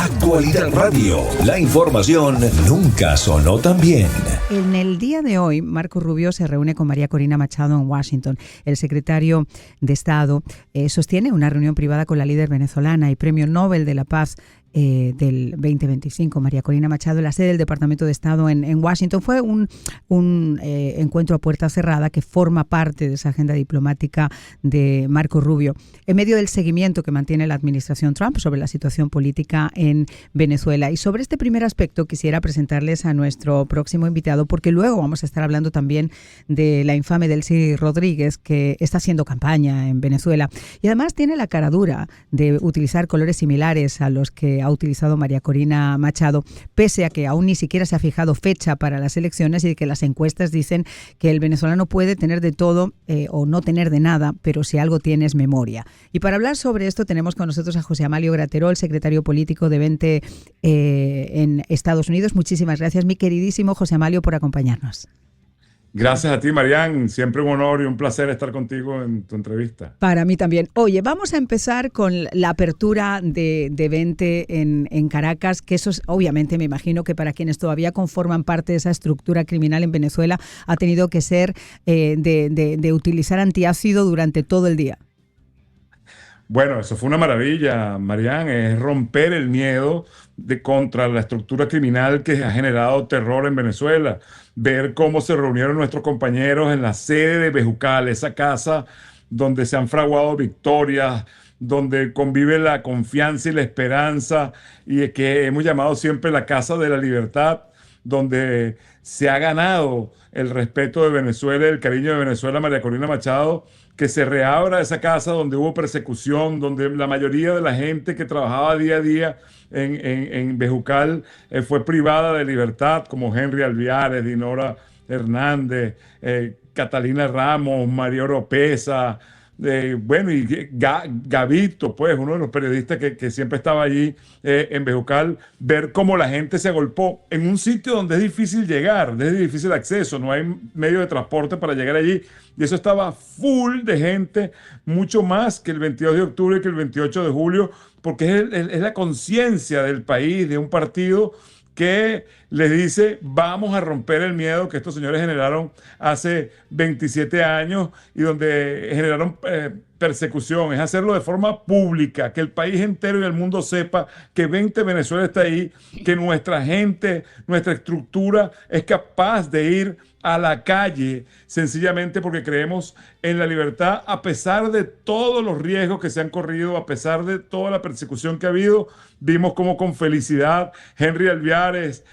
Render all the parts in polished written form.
Actualidad Radio. La información nunca sonó tan bien. En el día de hoy, Marco Rubio se reúne con María Corina Machado en Washington. El secretario de Estado sostiene una reunión privada con la líder venezolana y Premio Nobel de la Paz del 2025, María Corina Machado, en la sede del Departamento de Estado en Washington. Fue un encuentro a puerta cerrada que forma parte de esa agenda diplomática de Marco Rubio, en medio del seguimiento que mantiene la administración Trump sobre la situación política en Venezuela. Y sobre este primer aspecto quisiera presentarles a nuestro próximo invitado, porque luego vamos a estar hablando también de la infame Delcy Rodríguez, que está haciendo campaña en Venezuela y además tiene la cara dura de utilizar colores similares a los que ha utilizado María Corina Machado, pese a que aún ni siquiera se ha fijado fecha para las elecciones y que las encuestas dicen que el venezolano puede tener de todo o no tener de nada, pero si algo tiene es memoria. Y para hablar sobre esto tenemos con nosotros a José Amalio Graterol, secretario político de Vente en Estados Unidos. Muchísimas gracias, mi queridísimo José Amalio, por acompañarnos. Gracias a ti, Marian. Siempre un honor y un placer estar contigo en tu entrevista. Para mí también. Oye, vamos a empezar con la apertura de Vente en Caracas, que eso es, obviamente, me imagino que para quienes todavía conforman parte de esa estructura criminal en Venezuela ha tenido que ser de utilizar antiácido durante todo el día. Bueno, eso fue una maravilla, Marian, es romper el miedo contra la estructura criminal que ha generado terror en Venezuela. Ver cómo se reunieron nuestros compañeros en la sede de Bejucal, esa casa donde se han fraguado victorias, donde convive la confianza y la esperanza, y que hemos llamado siempre la Casa de la Libertad, donde se ha ganado el respeto de Venezuela, el cariño de Venezuela. María Corina Machado, que se reabra esa casa donde hubo persecución, donde la mayoría de la gente que trabajaba día a día en Bejucal fue privada de libertad, como Henry Alviares, Dinora Hernández, Catalina Ramos, María Oropesa, bueno, y Gavito, pues, uno de los periodistas que siempre estaba allí en Bejucal. Ver cómo la gente se agolpó en un sitio donde es difícil llegar, es difícil acceso, no hay medio de transporte para llegar allí, y eso estaba full de gente, mucho más que el 22 de octubre y que el 28 de julio, porque es la conciencia del país, de un partido que les dice: vamos a romper el miedo que estos señores generaron hace 27 años y donde generaron persecución. Es hacerlo de forma pública, que el país entero y el mundo sepa que Vente Venezuela está ahí, que nuestra gente, nuestra estructura es capaz de ir a la calle, sencillamente porque creemos en la libertad, a pesar de todos los riesgos que se han corrido, a pesar de toda la persecución que ha habido. Vimos cómo con felicidad Henry Alviares,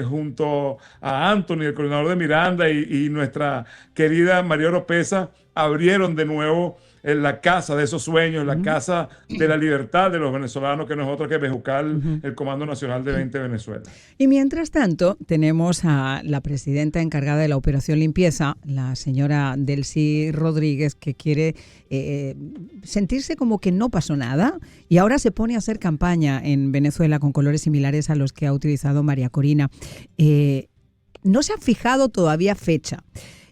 junto a Anthony, el coordinador de Miranda, y nuestra querida María Oropesa, abrieron de nuevo la casa de esos sueños, la casa de la libertad de los venezolanos, que no es otra que Bejucal, el Comando Nacional de Vente Venezuela. Y mientras tanto, tenemos a la presidenta encargada de la Operación Limpieza, la señora Delcy Rodríguez, que quiere sentirse como que no pasó nada y ahora se pone a hacer campaña en Venezuela con colores similares a los que ha utilizado María Corina. No se ha fijado todavía fecha.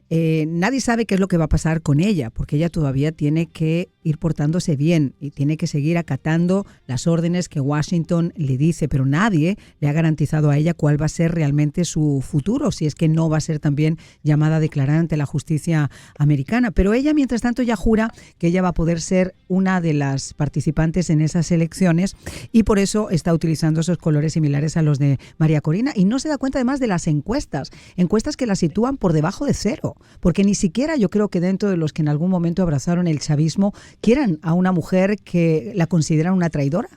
Nadie sabe qué es lo que va a pasar con ella, porque ella todavía tiene que ir portándose bien y tiene que seguir acatando las órdenes que Washington le dice, pero nadie le ha garantizado a ella cuál va a ser realmente su futuro, si es que no va a ser también llamada a declarar ante la justicia americana. Pero ella, mientras tanto, ya jura que ella va a poder ser una de las participantes en esas elecciones y por eso está utilizando esos colores similares a los de María Corina y no se da cuenta además de las encuestas que la sitúan por debajo de cero, porque ni siquiera yo creo que dentro de los que en algún momento abrazaron el chavismo quieran a una mujer que la consideran una traidora.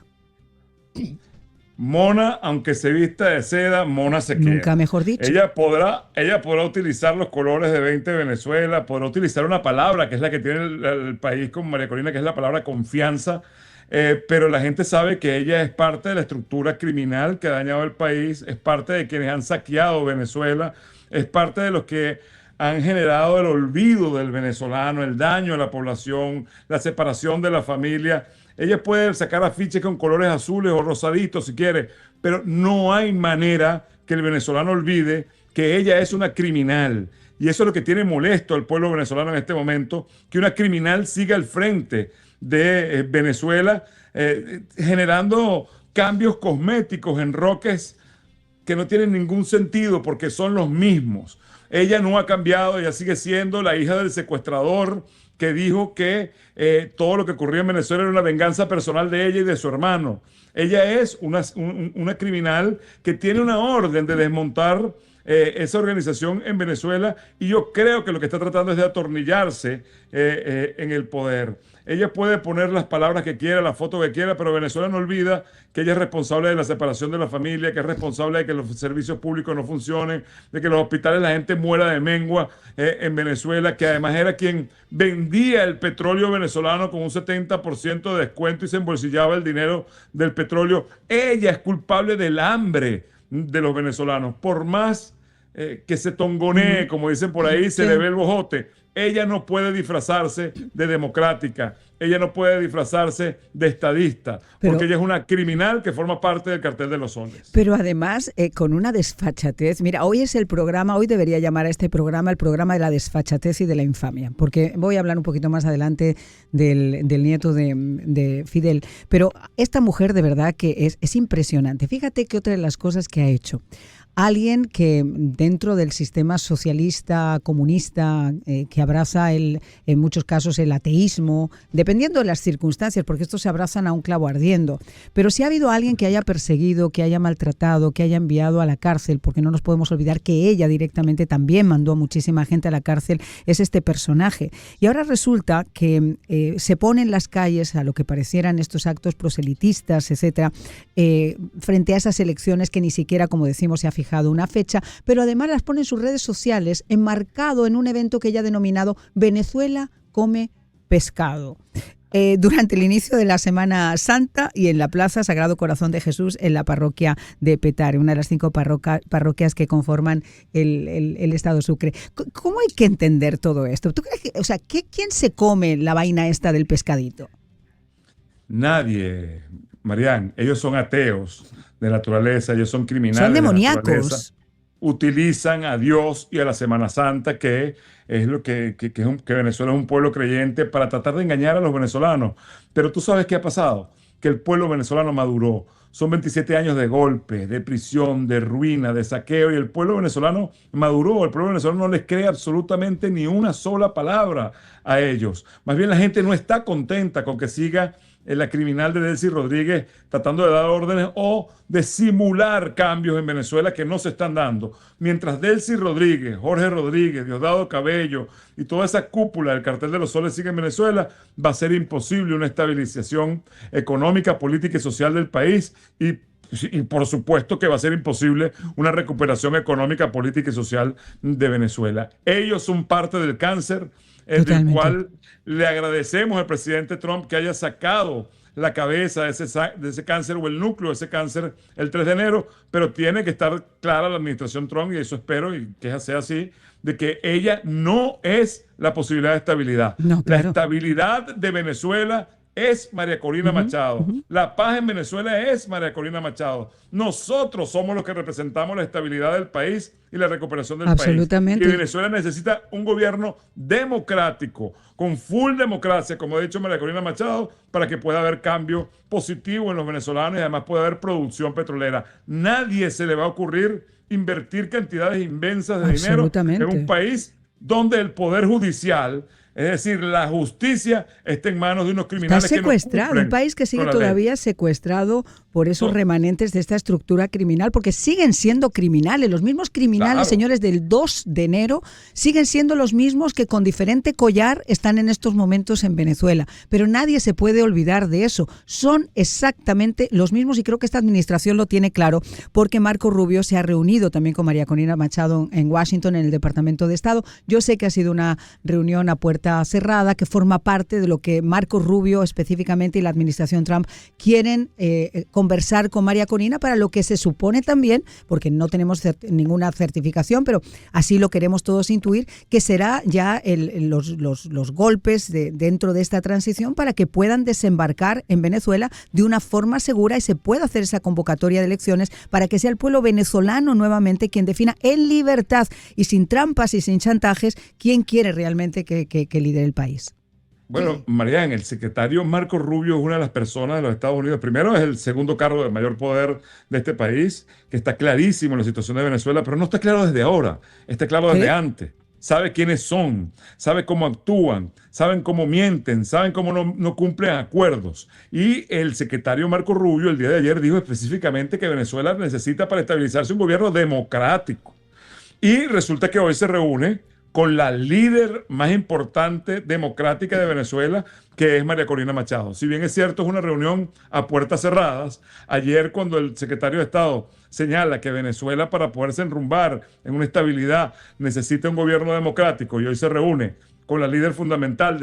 Mona, aunque se vista de seda, mona se queda. Nunca mejor dicho. Ella podrá utilizar los colores de Vente Venezuela, podrá utilizar una palabra que es la que tiene el país con María Corina, que es la palabra confianza, pero la gente sabe que ella es parte de la estructura criminal que ha dañado el país, es parte de quienes han saqueado Venezuela, es parte de los que han generado el olvido del venezolano, el daño a la población, la separación de la familia. Ella puede sacar afiches con colores azules o rosaditos si quiere, pero no hay manera que el venezolano olvide que ella es una criminal. Y eso es lo que tiene molesto al pueblo venezolano en este momento, que una criminal siga al frente de Venezuela, generando cambios cosméticos, enroques que no tienen ningún sentido porque son los mismos. Ella no ha cambiado, ella sigue siendo la hija del secuestrador que dijo que todo lo que ocurría en Venezuela era una venganza personal de ella y de su hermano. Ella es una criminal que tiene una orden de desmontar esa organización en Venezuela, y yo creo que lo que está tratando es de atornillarse en el poder. Ella puede poner las palabras que quiera, la foto que quiera, pero Venezuela no olvida que ella es responsable de la separación de la familia, que es responsable de que los servicios públicos no funcionen, de que los hospitales la gente muera de mengua en Venezuela, que además era quien vendía el petróleo venezolano con un 70% de descuento y se embolsillaba el dinero del petróleo. Ella es culpable del hambre de los venezolanos. Por más que se tongonee, como dicen por ahí, se le ve el bojote, ella no puede disfrazarse de democrática, ella no puede disfrazarse de estadista, porque ella es una criminal que forma parte del cartel de los soles. Pero además, con una desfachatez. Mira, hoy es el programa, hoy debería llamar a este programa el programa de la desfachatez y de la infamia, porque voy a hablar un poquito más adelante del nieto de Fidel. Pero esta mujer de verdad que es impresionante. Fíjate que otra de las cosas que ha hecho. Alguien que dentro del sistema socialista, comunista, que abraza en muchos casos el ateísmo, dependiendo de las circunstancias, porque estos se abrazan a un clavo ardiendo. Pero si ha habido alguien que haya perseguido, que haya maltratado, que haya enviado a la cárcel, porque no nos podemos olvidar que ella directamente también mandó a muchísima gente a la cárcel, es este personaje. Y ahora resulta que se pone en las calles a lo que parecieran estos actos proselitistas, etcétera, frente a esas elecciones que ni siquiera, como decimos, se ha fijado una fecha, pero además las pone en sus redes sociales enmarcado en un evento que ella ha denominado Venezuela come pescado. Durante el inicio de la Semana Santa y en la Plaza Sagrado Corazón de Jesús en la parroquia de Petare, una de las 5 parroquias que conforman el Estado Sucre. ¿Cómo hay que entender todo esto? ¿Tú crees que, o sea, quién se come la vaina esta del pescadito? Nadie, Marián. Ellos son ateos de naturaleza, ellos son criminales. Son demoníacos. Utilizan a Dios y a la Semana Santa, que es lo que Venezuela es un pueblo creyente, para tratar de engañar a los venezolanos. Pero tú sabes qué ha pasado, que el pueblo venezolano maduró. Son 27 años de golpes, de prisión, de ruina, de saqueo, y el pueblo venezolano maduró. El pueblo venezolano no les cree absolutamente ni una sola palabra a ellos. Más bien la gente no está contenta con que siga la criminal de Delcy Rodríguez tratando de dar órdenes o de simular cambios en Venezuela que no se están dando. Mientras Delcy Rodríguez, Jorge Rodríguez, Diosdado Cabello y toda esa cúpula del cartel de los soles sigue en Venezuela, va a ser imposible una estabilización económica, política y social del país, y por supuesto que va a ser imposible una recuperación económica, política y social de Venezuela. Ellos son parte del cáncer, del cual le agradecemos al presidente Trump que haya sacado la cabeza de ese cáncer, o el núcleo de ese cáncer, el 3 de enero, pero tiene que estar clara la administración Trump, y eso espero y que sea así, de que ella no es la posibilidad de estabilidad. No, claro. La estabilidad de Venezuela es María Corina Machado. La paz en Venezuela es María Corina Machado. Nosotros somos los que representamos la estabilidad del país y la recuperación del país. Absolutamente. Y Venezuela necesita un gobierno democrático, con full democracia, como ha dicho María Corina Machado, para que pueda haber cambio positivo en los venezolanos y además pueda haber producción petrolera. Nadie se le va a ocurrir invertir cantidades inmensas de dinero en un país donde el poder judicial, es decir, la justicia, está en manos de unos criminales. Está secuestrado, que no un país que sigue todavía secuestrado por esos remanentes de esta estructura criminal, porque siguen siendo criminales. Los mismos criminales, claro, señores, del 2 de enero, siguen siendo los mismos que con diferente collar están en estos momentos en Venezuela. Pero nadie se puede olvidar de eso. Son exactamente los mismos, y creo que esta administración lo tiene claro, porque Marco Rubio se ha reunido también con María Corina Machado en Washington, en el Departamento de Estado. Yo sé que ha sido una reunión a puerta cerrada, que forma parte de lo que Marco Rubio específicamente y la administración Trump quieren conversar con María Corina, para lo que se supone también, porque no tenemos ninguna certificación, pero así lo queremos todos intuir, que será ya los golpes dentro de esta transición, para que puedan desembarcar en Venezuela de una forma segura y se pueda hacer esa convocatoria de elecciones, para que sea el pueblo venezolano nuevamente quien defina en libertad y sin trampas y sin chantajes quién quiere realmente que lidere el país. Bueno, Marian, el secretario Marco Rubio es una de las personas de los Estados Unidos. Primero, es el segundo cargo de mayor poder de este país, que está clarísimo en la situación de Venezuela, pero no está claro desde ahora, está claro desde ¿Sí? antes. Sabe quiénes son, sabe cómo actúan, saben cómo mienten, saben cómo no cumplen acuerdos. Y el secretario Marco Rubio el día de ayer dijo específicamente que Venezuela necesita para estabilizarse un gobierno democrático. Y resulta que hoy se reúne con la líder más importante democrática de Venezuela, que es María Corina Machado. Si bien es cierto, es una reunión a puertas cerradas. Ayer, cuando el secretario de Estado señala que Venezuela, para poderse enrumbar en una estabilidad, necesita un gobierno democrático, y hoy se reúne con la líder fundamental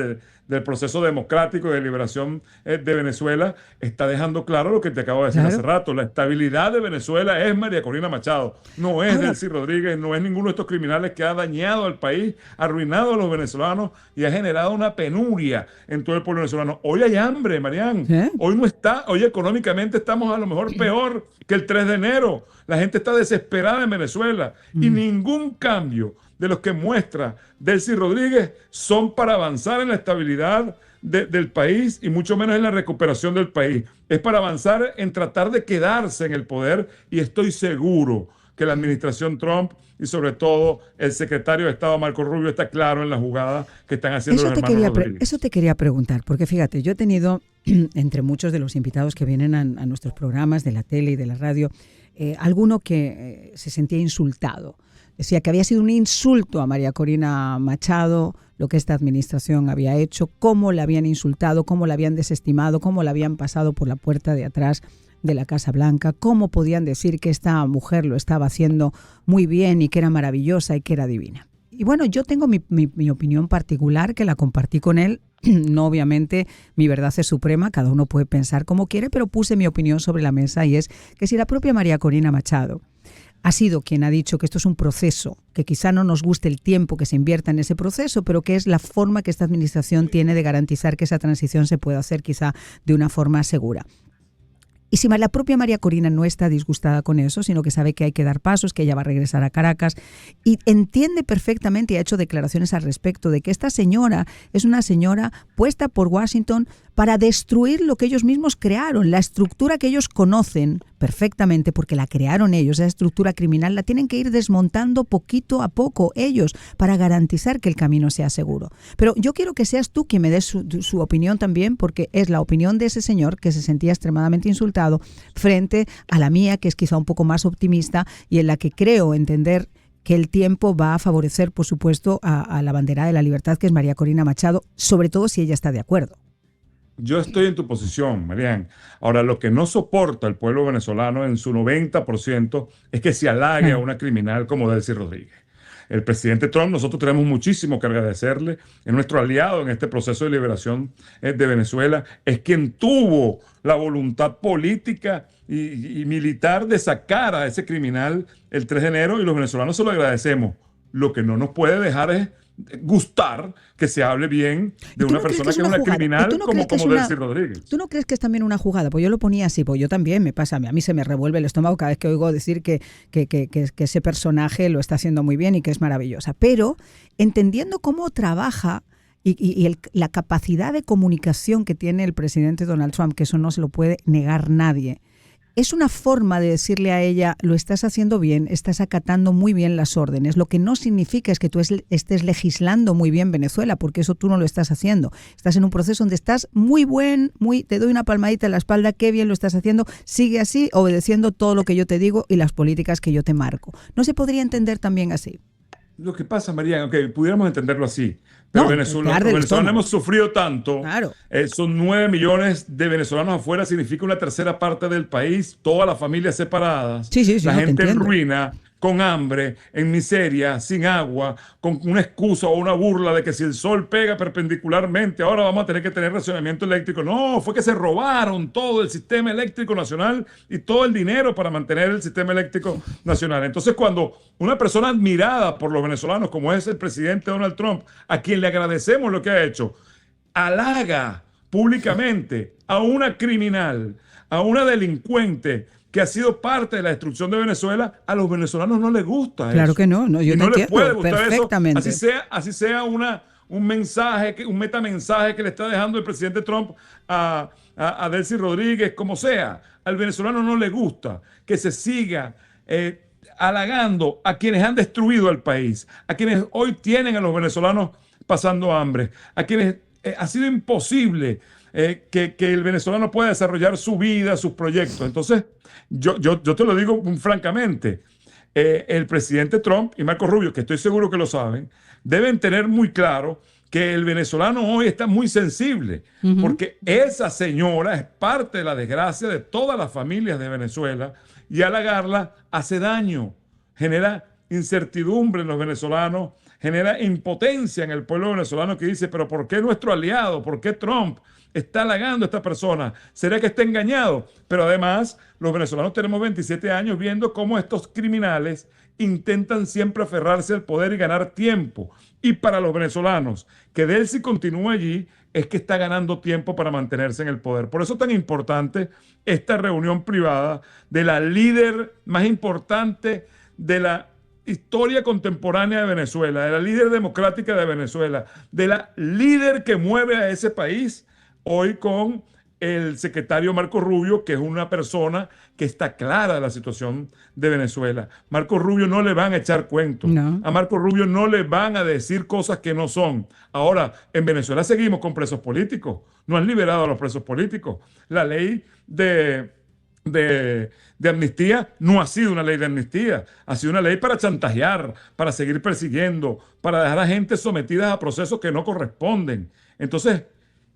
del proceso democrático de liberación de Venezuela, está dejando claro lo que te acabo de decir hace Claro. rato. La estabilidad de Venezuela es María Corina Machado, no es Ahora, Delcy Rodríguez, no es ninguno de estos criminales que ha dañado al país, arruinado a los venezolanos y ha generado una penuria en todo el pueblo venezolano. Hoy hay hambre, Marián. ¿sí? Hoy no está, hoy económicamente estamos a lo mejor peor que el 3 de enero. La gente está desesperada en Venezuela y ningún cambio de los que muestra Delcy Rodríguez son para avanzar en la estabilidad del país y mucho menos en la recuperación del país. Es para avanzar en tratar de quedarse en el poder, y estoy seguro que la administración Trump y sobre todo el secretario de Estado Marco Rubio está claro en la jugada que están haciendo los hermanos Rodríguez. Eso te quería preguntar, porque fíjate, yo he tenido, entre muchos de los invitados que vienen a nuestros programas de la tele y de la radio, alguno que se sentía insultado. Decía que había sido un insulto a María Corina Machado lo que esta administración había hecho, cómo la habían insultado, cómo la habían desestimado, cómo la habían pasado por la puerta de atrás de la Casa Blanca, cómo podían decir que esta mujer lo estaba haciendo muy bien y que era maravillosa y que era divina. Y bueno, yo tengo mi opinión particular, que la compartí con él. No, obviamente, mi verdad es suprema, cada uno puede pensar como quiere, pero puse mi opinión sobre la mesa, y es que si la propia María Corina Machado ha sido quien ha dicho que esto es un proceso, que quizá no nos guste el tiempo que se invierta en ese proceso, pero que es la forma que esta administración tiene de garantizar que esa transición se pueda hacer quizá de una forma segura. Y si la propia María Corina no está disgustada con eso, sino que sabe que hay que dar pasos, que ella va a regresar a Caracas y entiende perfectamente y ha hecho declaraciones al respecto de que esta señora es una señora puesta por Washington para destruir lo que ellos mismos crearon, la estructura que ellos conocen perfectamente porque la crearon ellos, esa estructura criminal la tienen que ir desmontando poquito a poco ellos para garantizar que el camino sea seguro. Pero yo quiero que seas tú quien me des su opinión también, porque es la opinión de ese señor que se sentía extremadamente insultado frente a la mía, que es quizá un poco más optimista y en la que creo entender que el tiempo va a favorecer, por supuesto, a la bandera de la libertad, que es María Corina Machado, sobre todo si ella está de acuerdo. Yo estoy en tu posición, Marian. Ahora, lo que no soporta el pueblo venezolano en su 90% es que se halague a una criminal como Delcy Rodríguez. El presidente Trump, nosotros tenemos muchísimo que agradecerle, es nuestro aliado en este proceso de liberación de Venezuela, es quien tuvo la voluntad política y militar de sacar a ese criminal el 3 de enero, y los venezolanos se lo agradecemos. Lo que no nos puede dejar es gustar que se hable bien de una persona que es una criminal como Delcy Rodríguez. ¿Tú no crees que es también una jugada? Pues yo lo ponía así, pues yo también me pasa, a mí se me revuelve el estómago cada vez que oigo decir que ese personaje lo está haciendo muy bien y que es maravillosa. Pero entendiendo cómo trabaja y la capacidad de comunicación que tiene el presidente Donald Trump, que eso no se lo puede negar nadie, es una forma de decirle a ella, lo estás haciendo bien, estás acatando muy bien las órdenes. Lo que no significa es que tú estés legislando muy bien Venezuela, porque eso tú no lo estás haciendo. Estás en un proceso donde estás te doy una palmadita en la espalda, qué bien lo estás haciendo, sigue así, obedeciendo todo lo que yo te digo y las políticas que yo te marco. ¿No se podría entender también así? Lo que pasa, María, aunque pudiéramos entenderlo así, pero No, los venezolanos hemos sufrido tanto. Claro. Son 9 millones de venezolanos afuera, significa una tercera parte del país, todas las familias separadas, Sí, la no, gente en ruina, con hambre, en miseria, sin agua, con una excusa o una burla de que si el sol pega perpendicularmente, ahora vamos a tener que tener racionamiento eléctrico. No, fue que se robaron todo el sistema eléctrico nacional y todo el dinero para mantener el sistema eléctrico nacional. Entonces, cuando una persona admirada por los venezolanos, como es el presidente Donald Trump, a quien le agradecemos lo que ha hecho, halaga públicamente a una criminal, a una delincuente que ha sido parte de la destrucción de Venezuela, a los venezolanos no les gusta eso. Claro que no, yo y te no les entiendo puede gustar perfectamente. eso, así sea un mensaje, un metamensaje que le está dejando el presidente Trump a Delcy Rodríguez, como sea. Al venezolano no le gusta que se siga halagando a quienes han destruido el país, a quienes hoy tienen a los venezolanos pasando hambre, a quienes ha sido imposible que el venezolano pueda desarrollar su vida, sus proyectos. Entonces, yo te lo digo francamente, el presidente Trump y Marco Rubio, que estoy seguro que lo saben, deben tener muy claro que el venezolano hoy está muy sensible, porque esa señora es parte de la desgracia de todas las familias de Venezuela, y halagarla hace daño, genera incertidumbre en los venezolanos, genera impotencia en el pueblo venezolano que dice, pero ¿por qué nuestro aliado? ¿Por qué Trump está halagando a esta persona? ¿Será que está engañado? Pero además, los venezolanos tenemos 27 años viendo cómo estos criminales intentan siempre aferrarse al poder y ganar tiempo. Y para los venezolanos, que Delcy continúe allí, es que está ganando tiempo para mantenerse en el poder. Por eso es tan importante esta reunión privada de la líder más importante de la historia contemporánea de Venezuela, de la líder democrática de Venezuela, de la líder que mueve a ese país, hoy con el secretario Marco Rubio, que es una persona que está clara de la situación de Venezuela. Marco Rubio no le van a echar cuentos. No. A Marco Rubio no le van a decir cosas que no son. Ahora, en Venezuela seguimos con presos políticos. No han liberado a los presos políticos. La ley de amnistía no ha sido una ley de amnistía, ha sido una ley para chantajear, para seguir persiguiendo, para dejar a gente sometida a procesos que no corresponden. Entonces,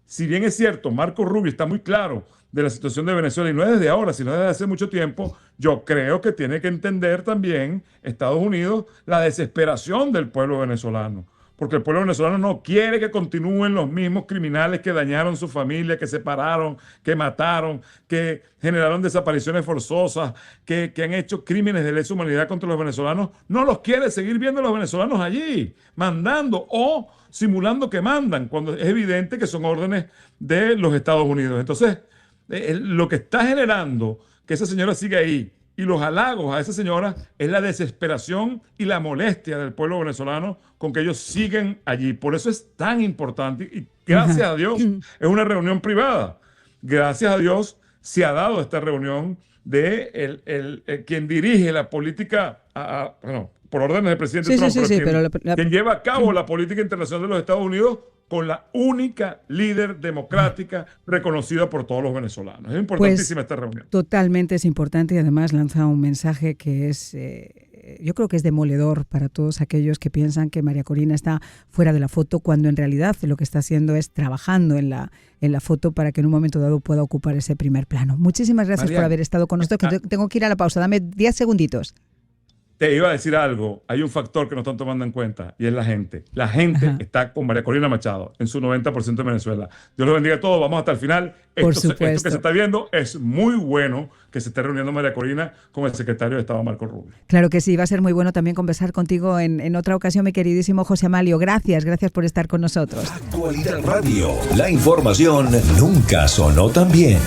si bien es cierto, Marco Rubio está muy claro de la situación de Venezuela, y no es desde ahora, sino desde hace mucho tiempo, yo creo que tiene que entender también Estados Unidos la desesperación del pueblo venezolano. Porque el pueblo venezolano no quiere que continúen los mismos criminales que dañaron su familia, que separaron, que mataron, que generaron desapariciones forzosas, que han hecho crímenes de lesa humanidad contra los venezolanos. No los quiere seguir viendo los venezolanos allí, mandando o simulando que mandan, cuando es evidente que son órdenes de los Estados Unidos. Entonces, lo que está generando que esa señora siga ahí y los halagos a esa señora es la desesperación y la molestia del pueblo venezolano con que ellos siguen allí. Por eso es tan importante y gracias a Dios es una reunión privada. Gracias a Dios se ha dado esta reunión de quien dirige la política, por órdenes del presidente Trump, quien lleva a cabo la política internacional de los Estados Unidos con la única líder democrática reconocida por todos los venezolanos. Es importantísima esta reunión. Totalmente es importante, y además lanza un mensaje que es, yo creo que es demoledor para todos aquellos que piensan que María Corina está fuera de la foto, cuando en realidad lo que está haciendo es trabajando en la foto para que en un momento dado pueda ocupar ese primer plano. Muchísimas gracias por haber estado con nosotros, que tengo que ir a la pausa. Dame 10 segunditos. Te iba a decir algo, hay un factor que no están tomando en cuenta y es la gente. La gente está con María Corina Machado en su 90% de Venezuela. Dios los bendiga a todos, vamos hasta el final. Esto que se está viendo es muy bueno, que se esté reuniendo María Corina con el secretario de Estado Marco Rubio. Claro que sí, va a ser muy bueno también conversar contigo en otra ocasión, mi queridísimo José Amalio. Gracias por estar con nosotros. Actualidad Radio, la información nunca sonó tan bien.